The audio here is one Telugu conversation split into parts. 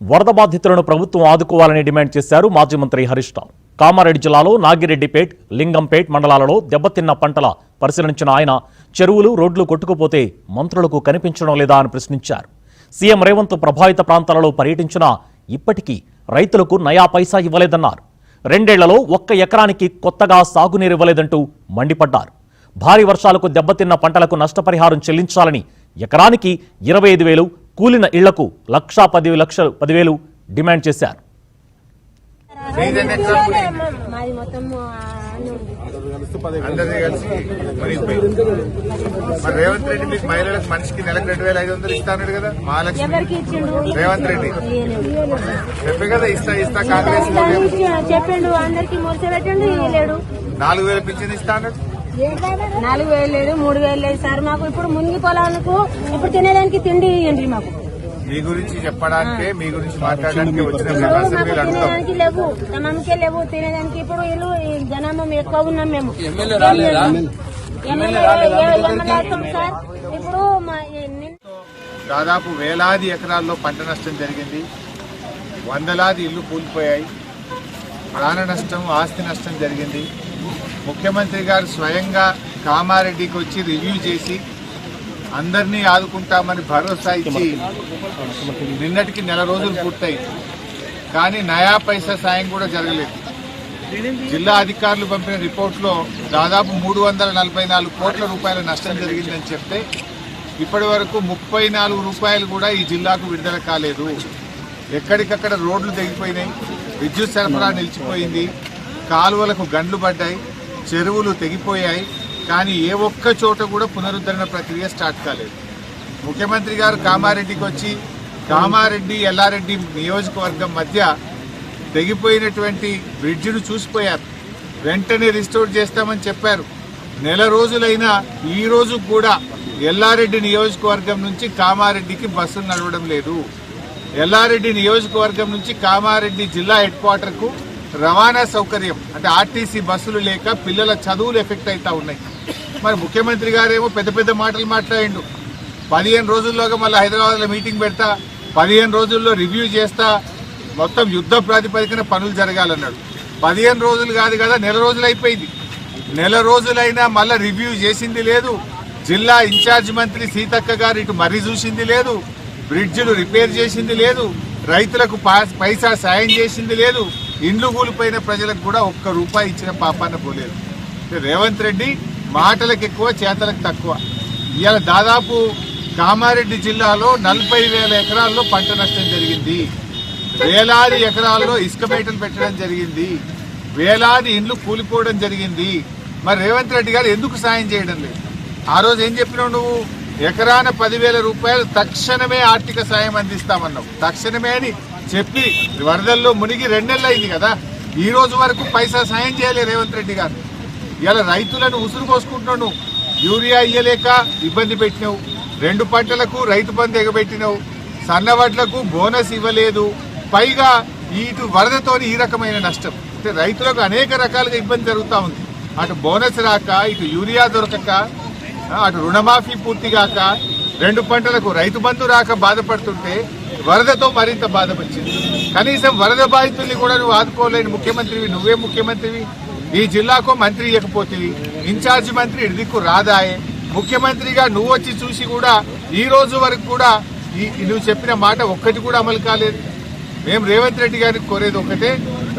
వరద బాధితులను ప్రభుత్వం ఆదుకోవాలని డిమాండ్ చేశారు మాజీ మంత్రి హరీష్ రావు. కామారెడ్డి జిల్లాలో నాగిరెడ్డిపేట్, లింగంపేట్ మండలాలలో దెబ్బతిన్న పంటల పరిశీలించిన ఆయన చెరువులు, రోడ్లు కొట్టుకుపోతే మంత్రులకు కనిపించడం లేదా అని ప్రశ్నించారు. సీఎం రేవంత్ ప్రభావిత ప్రాంతాలలో పర్యటించినా ఇప్పటికీ రైతులకు నయా పైసా ఇవ్వలేదన్నారు. 2 ఏళ్లలో 1 ఎకరానికి కొత్తగా సాగునీరు ఇవ్వలేదంటూ మండిపడ్డారు. భారీ వర్షాలకు దెబ్బతిన్న పంటలకు నష్టపరిహారం చెల్లించాలని ఎకరానికి 25,000, కూలిన ఇళ్లకు 1,10,000 డిమాండ్ చేశారు. రేవంత్ రెడ్డి మీకు మహిళలకు మనిషికి నెలకు 2,500 ఇస్తాడు కదా. మహాలక్ష్మి రేవంత్ రెడ్డి చెప్పే కదా ఇస్తా కాంగ్రెస్ చెప్పిండు, అందరికి మొరసెట్టండి. 4,000 పింఛన్ ఇస్తాడు. 4,000 లేదు, 3,000 లేదు సార్. మాకు ఇప్పుడు మునిగి పొలాలకు ఇప్పుడు తినేదానికి తిండి ఇవ్వండి. మాకు మీ గురించి చెప్పడానికే, మీ గురించి మాట్లాడడానికి వచ్చిన తినేదానికి లేవు, తమకే లేవు తినేదానికి. ఇప్పుడు వీళ్ళు జనాభా ఎక్కువ ఉన్నాం మేము. సార్ ఇప్పుడు దాదాపు వేలాది ఎకరాల్లో పంట నష్టం జరిగింది. వందలాది ఇళ్లు కూలిపోయాయి. ప్రాణ నష్టం, ఆస్తి నష్టం జరిగింది. ముఖ్యమంత్రి గారు స్వయంగా కామారెడ్డికి వచ్చి రివ్యూ చేసి అందరినీ ఆదుకుంటామని భరోసా ఇచ్చి నిన్నటికి 1 నెల రోజులు పూర్తయి, కానీ నయా పైసా సాయం కూడా జరగలేదు. జిల్లా అధికారులు పంపిన రిపోర్ట్లో దాదాపు 344 కోట్ల రూపాయల నష్టం జరిగిందని చెప్తే ఇప్పటి వరకు 34 రూపాయలు కూడా ఈ జిల్లాకు విడుదల కాలేదు. ఎక్కడికక్కడ రోడ్లు తెగిపోయినాయి, విద్యుత్ సరఫరా నిలిచిపోయింది, కాలువలకు గండ్లు పడ్డాయి, చెరువులు తెగిపోయాయి. కానీ ఏ ఒక్క చోట కూడా పునరుద్ధరణ ప్రక్రియ స్టార్ట్ కాలేదు. ముఖ్యమంత్రి గారు కామారెడ్డికి వచ్చి కామారెడ్డి, ఎల్లారెడ్డి నియోజకవర్గం మధ్య తెగిపోయినటువంటి బ్రిడ్జిను చూసిపోయారు. వెంటనే రిస్టోర్ చేస్తామని చెప్పారు. 1 నెల రోజులైనా ఈ రోజు కూడా ఎల్లారెడ్డి నియోజకవర్గం నుంచి కామారెడ్డికి బస్సులు నడవడం లేదు. ఎల్లారెడ్డి నియోజకవర్గం నుంచి కామారెడ్డి జిల్లా హెడ్ క్వార్టర్కు రవాణా సౌకర్యం అంటే ఆర్టీసీ బస్సులు లేక పిల్లల చదువులు ఎఫెక్ట్ అవుతా ఉన్నాయి. మరి ముఖ్యమంత్రి గారేమో పెద్ద పెద్ద మాటలు మాట్లాడిండు. 15 రోజుల్లోగా మళ్ళీ హైదరాబాద్లో మీటింగ్ పెడతా, 15 రోజుల్లో రివ్యూ చేస్తా, మొత్తం యుద్ధ ప్రాతిపదికన పనులు జరగాలన్నాడు. 15 రోజులు కాదు కదా, 1 నెల రోజులు అయిపోయింది. 1 నెల రోజులైనా మళ్ళీ రివ్యూ చేసింది లేదు. జిల్లా ఇన్ఛార్జ్ మంత్రి సీతక్క గారు ఇటు మర్రి చూసింది లేదు, బ్రిడ్జిలు రిపేర్ చేసింది లేదు, రైతులకు పైసా సాయం చేసింది లేదు. ఇండ్లు కూలిపోయిన ప్రజలకు కూడా 1 రూపాయి ఇచ్చిన పాపాన పోలేదు. రేవంత్ రెడ్డి మాటలకు ఎక్కువ, చేతలకు తక్కువ. ఇవాళ దాదాపు కామారెడ్డి జిల్లాలో 40,000 ఎకరాల్లో పంట నష్టం జరిగింది. వేలాది ఎకరాల్లో ఇసుక మేటలు పెట్టడం జరిగింది. వేలాది ఇండ్లు కూలిపోవడం జరిగింది. మరి రేవంత్ రెడ్డి గారు ఎందుకు సాయం చేయడం లేదు? ఆ రోజు ఏం చెప్పినావు నువ్వు? ఎకరాన 10,000 రూపాయలు తక్షణమే ఆర్థిక సాయం అందిస్తామన్నావు. తక్షణమే అని చెప్పి వరదల్లో మునిగి 2 నెలలు అయింది కదా. ఈ రోజు వరకు పైసా సాయం చేయలే రేవంత్ రెడ్డి గారు. ఇలా రైతులను ఉసురు పోసుకుంటున్నావు. యూరియా ఇయ్యలేక ఇబ్బంది పెట్టినావు, 2 పంటలకు రైతు బంధు ఎగబెట్టినావు, సన్నవడ్లకు బోనస్ ఇవ్వలేదు. పైగా ఇటు వరదతోని ఈ రకమైన నష్టం అంటే రైతులకు అనేక రకాలుగా ఇబ్బంది జరుగుతూ ఉంది. అటు బోనస్ రాక, ఇటు యూరియా దొరకక, అటు రుణమాఫీ పూర్తి కాక, 2 పంటలకు రైతు బంధు రాక బాధపడుతుంటే వరదతో మరింత బాధపరిచింది. కనీసం వరద బాధితుల్ని కూడా నువ్వు ఆదుకోలేని ముఖ్యమంత్రివి. నువ్వే ముఖ్యమంత్రివి. ఈ జిల్లాకు మంత్రి ఇవ్వకపోతేవి, ఇన్ఛార్జి మంత్రి ఇదికు రాదాయే. ముఖ్యమంత్రిగా నువ్వు వచ్చి చూసి కూడా ఈ రోజు వరకు కూడా నువ్వు చెప్పిన మాట ఒక్కటి కూడా అమలు కాలేదు. మేము రేవంత్ రెడ్డి గారికి కోరేది ఒకటే,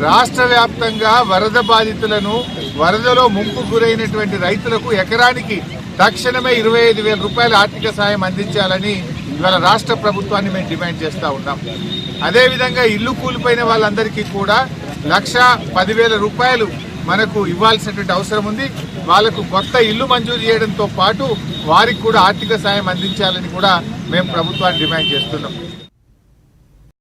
రాష్ట్ర వ్యాప్తంగా వరద బాధితులను, వరదలో ముంపు గురైనటువంటి రైతులకు ఎకరానికి తక్షణమే 25,000 రూపాయల ఆర్థిక సాయం అందించాలని ఇవాళ రాష్ట్ర ప్రభుత్వాన్ని మేము డిమాండ్ చేస్తూ ఉన్నాం. అదేవిధంగా ఇల్లు కూలిపోయిన వాళ్ళందరికీ కూడా 1,10,000 రూపాయలు మనకు ఇవ్వాల్సినటువంటి అవసరం ఉంది. వాళ్లకు కొత్త ఇల్లు మంజూరు చేయడంతో పాటు వారికి కూడా ఆర్థిక సాయం అందించాలని కూడా మేము ప్రభుత్వాన్ని డిమాండ్ చేస్తున్నాం.